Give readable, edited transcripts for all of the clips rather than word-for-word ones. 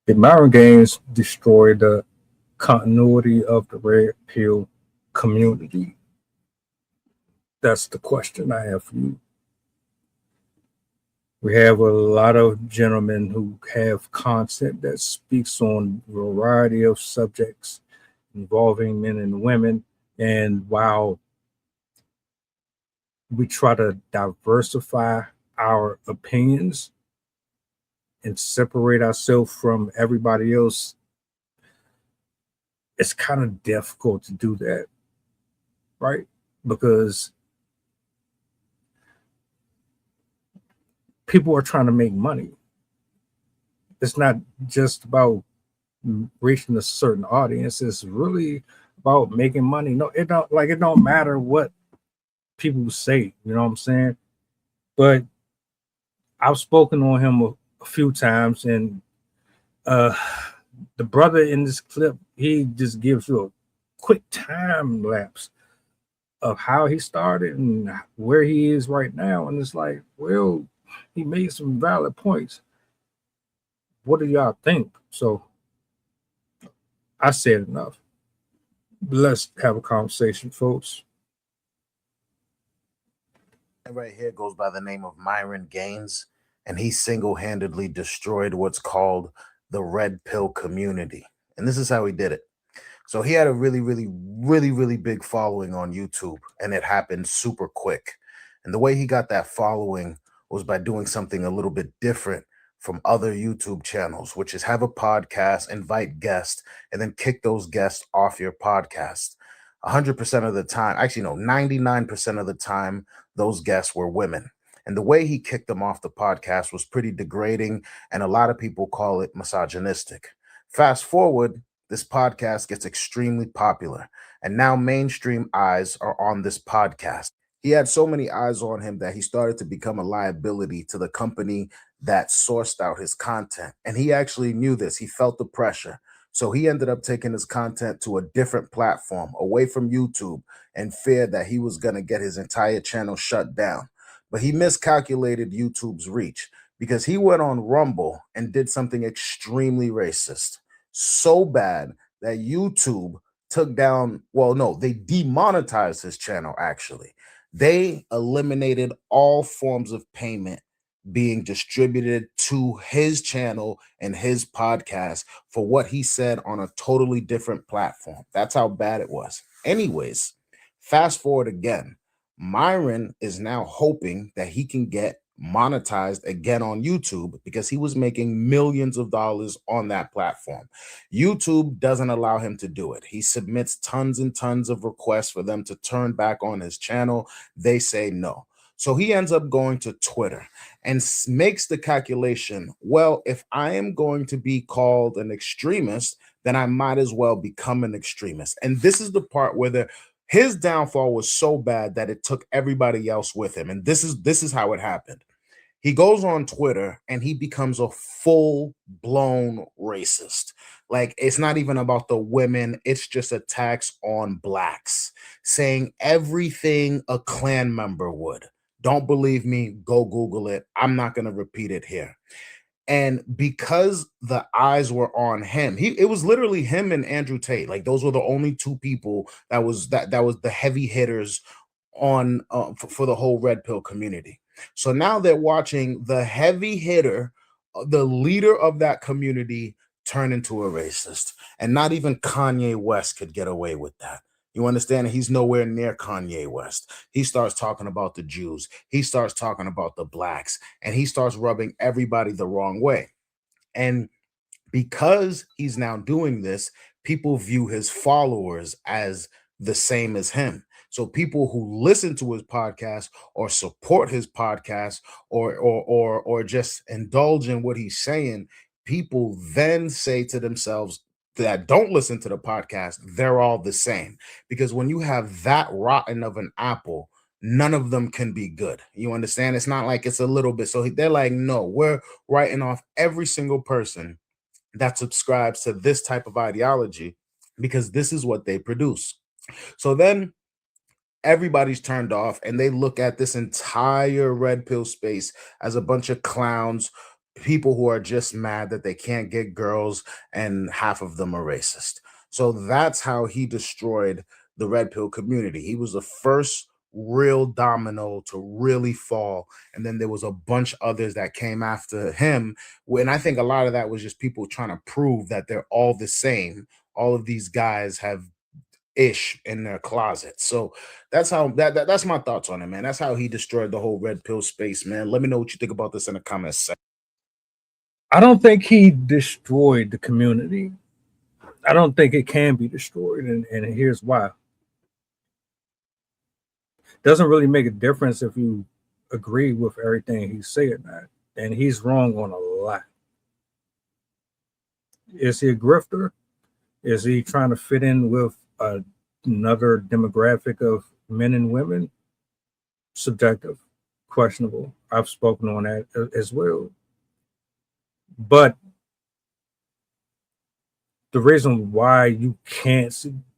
Did Myron Gaines destroy the continuity of the red pill community? That's the question I have for you. We have a lot of gentlemen who have content that speaks on a variety of subjects involving men and women. And while we try to diversify our opinions and separate ourselves from everybody else, it's kind of difficult to do that, right? Because people are trying to make money. It's not just about reaching a certain audience. It's really about making money. No, it don't matter what people say, you know what I'm saying? But I've spoken on him a few times, and uh the brother in this clip, he just gives you a quick time lapse of how he started and where he is right now. And it's like, well, he made some valid points. What do y'all think? So I said enough. Let's have a conversation, folks. Right here goes by the name of Myron Gaines, and he single handedly destroyed what's called the red pill community. And this is how he did it. So he had a really big following on YouTube, and it happened super quick. And the way he got that following was by doing something a little bit different from other YouTube channels, which is have a podcast, invite guests, and then kick those guests off your podcast. 100% of the time, actually, no, 99% of the time, those guests were women. And the way he kicked them off the podcast was pretty degrading, and a lot of people call it misogynistic. Fast forward, this podcast gets extremely popular, and now mainstream eyes are on this podcast. He had so many eyes on him that he started to become a liability to the company that sourced out his content. And he actually knew this, he felt the pressure. So he ended up taking his content to a different platform away from YouTube and feared that he was going to get his entire channel shut down. But he miscalculated YouTube's reach because he went on Rumble and did something extremely racist, so bad that YouTube took down, well, no, they demonetized his channel actually. They eliminated all forms of payment being distributed to his channel and his podcast for what he said on a totally different platform. That's how bad it was. Anyways, fast forward again. Myron is now hoping that he can get monetized again on YouTube because he was making millions of dollars on that platform. YouTube doesn't allow him to do it. He submits tons and tons of requests for them to turn back on his channel. They say no. So he ends up going to Twitter and makes the calculation, well, if I am going to be called an extremist, then I might as well become an extremist. And this is the part where his downfall was so bad that it took everybody else with him. And this is how it happened. He goes on Twitter and he becomes a full blown racist. Like, it's not even about the women, it's just attacks on blacks, saying everything a Klan member would. Don't believe me? Go Google it. I'm not going to repeat it here. And because the eyes were on him, it was literally him and Andrew Tate. Like, those were the only two people that was the heavy hitters on for the whole red pill community. So now they're watching the heavy hitter, the leader of that community, turn into a racist. And not even Kanye West could get away with that. You understand? He's nowhere near Kanye West. He starts talking about the Jews. He starts talking about the blacks, and he starts rubbing everybody the wrong way. And because he's now doing this, people view his followers as the same as him. So people who listen to his podcast or support his podcast or just indulge in what he's saying, people then say to themselves that don't listen to the podcast, they're all the same. Because when you have that rotten of an apple, none of them can be good. You understand? It's not like it's a little bit. So they're like, no, we're writing off every single person that subscribes to this type of ideology because this is what they produce. So then everybody's turned off and they look at this entire red pill space as a bunch of clowns people who are just mad that they can't get girls, and half of them are racist. So that's how he destroyed the red pill community. He was the first real domino to really fall, and then there was a bunch others that came after him. When I think a lot of that was just people trying to prove that they're all the same. All of these guys have ish in their closet. So that's how that's my thoughts on it, man. That's how he destroyed the whole red pill space, man. Let me know what you think about this in the comments section. I don't think he destroyed the community. I don't think it can be destroyed, and here's why. Doesn't really make a difference if you agree with everything he said, man. And he's wrong on a lot. Is he a grifter? Is he trying to fit in with another demographic of men and women? Subjective, questionable. I've spoken on that as well. But the reason why you can't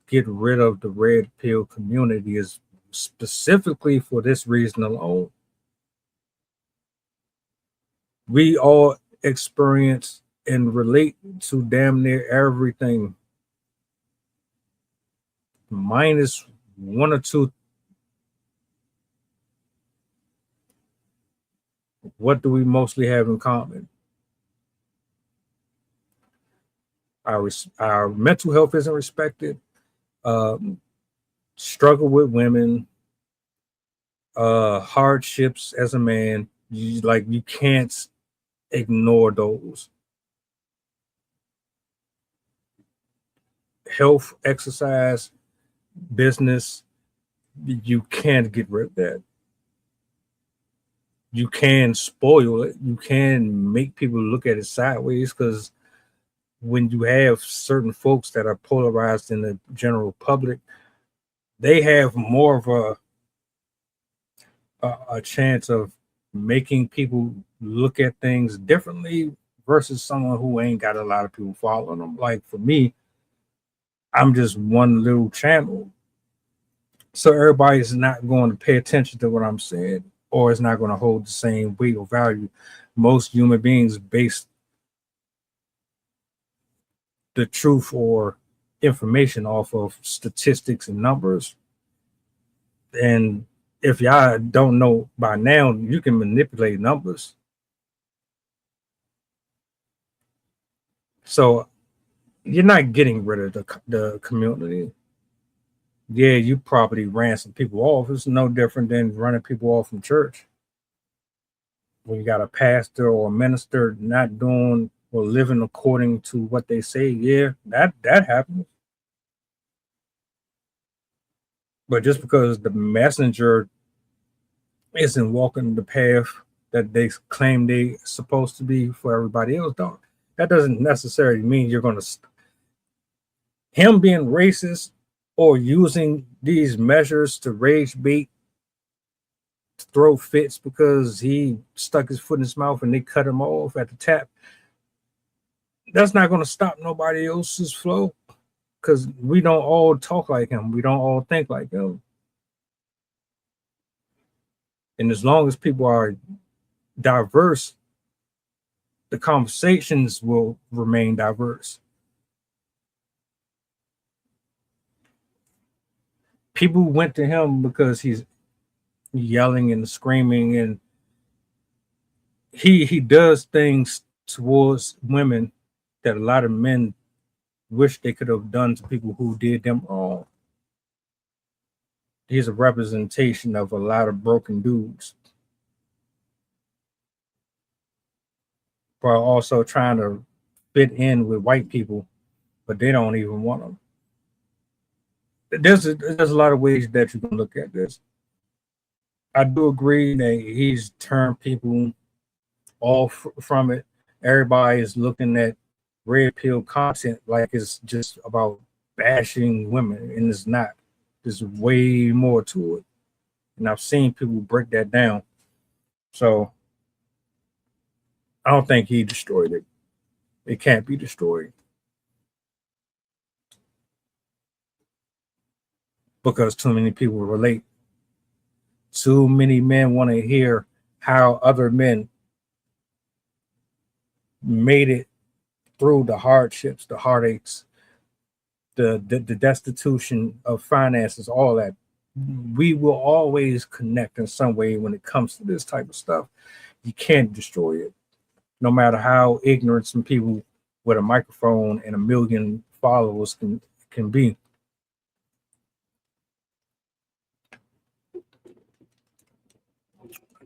get rid of the red pill community is specifically for this reason alone. We all experience and relate to damn near everything, minus one or two. What do we mostly have in common? Our mental health isn't respected. Struggle with women, hardships as a man. You can't ignore those. Health, exercise, business, you can't get rid of that. You can spoil it. You can make people look at it sideways, because when you have certain folks that are polarized in the general public, they have more of a chance of making people look at things differently versus someone who ain't got a lot of people following them. Like for me, I'm just one little channel, so everybody's not going to pay attention to what I'm saying, or it's not going to hold the same weight or value. Most human beings base the truth or information off of statistics and numbers. And if y'all don't know by now, you can manipulate numbers. So you're not getting rid of the community. Yeah, you probably ran some people off. It's no different than running people off from church. When you got a pastor or a minister not doing or living according to what they say, yeah, that happens. But just because the messenger isn't walking the path that they claim they supposed to be for everybody else, that doesn't necessarily mean you're going to him being racist or using these measures to rage bait, to throw fits because he stuck his foot in his mouth and they cut him off at the tap. That's not going to stop nobody else's flow, because we don't all talk like him. We don't all think like him. And as long as people are diverse, the conversations will remain diverse. People went to him because he's yelling and screaming, and he does things towards women that a lot of men wish they could have done to people who did them wrong. He's a representation of a lot of broken dudes, while also trying to fit in with white people, but they don't even want them. There's a lot of ways that you can look at this. I do agree that he's turned people off from it. Everybody is looking at red pill content like it's just about bashing women, and it's not. There's way more to it, and I've seen people break that down. So I don't think he destroyed it. It can't be destroyed, because too many people relate. Too many men want to hear how other men made it through the hardships, the heartaches, the destitution of finances, all that. We will always connect in some way when it comes to this type of stuff. You can't destroy it, no matter how ignorant some people with a microphone and a million followers can be.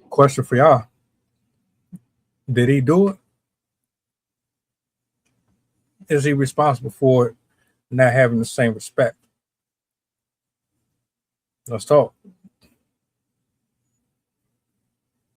Question for y'all: did he do it? Is he responsible for not having the same respect? Let's talk.